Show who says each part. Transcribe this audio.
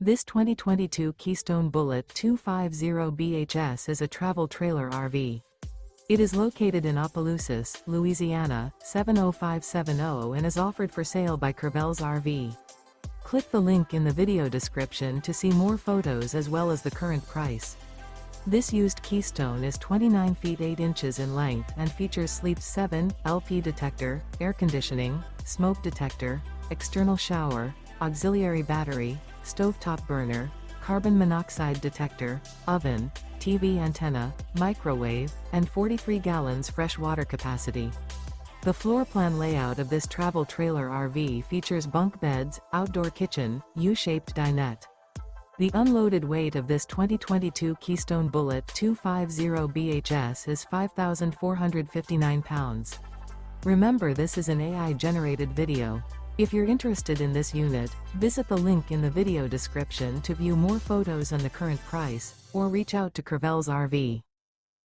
Speaker 1: This 2022 Keystone Bullet 250BHS is a travel trailer RV. It is located in Opelousas, Louisiana, 70570 and is offered for sale by Keystone RV. Click the link in the video description to see more photos as well as the current price. This used Keystone is 29 feet 8 inches in length and features Sleep 7, LP detector, air conditioning, smoke detector, external shower, auxiliary battery, stovetop burner, carbon monoxide detector, oven, TV antenna, microwave, and 43 gallons fresh water capacity. The floor plan layout of this travel trailer RV features bunk beds, outdoor kitchen, U-shaped dinette. The unloaded weight of this 2022 Keystone Bullet 250BHS is 5,459 pounds. Remember, this is an AI-generated video. If you're interested in this unit, visit the link in the video description to view more photos and the current price, or reach out to Keystone RV.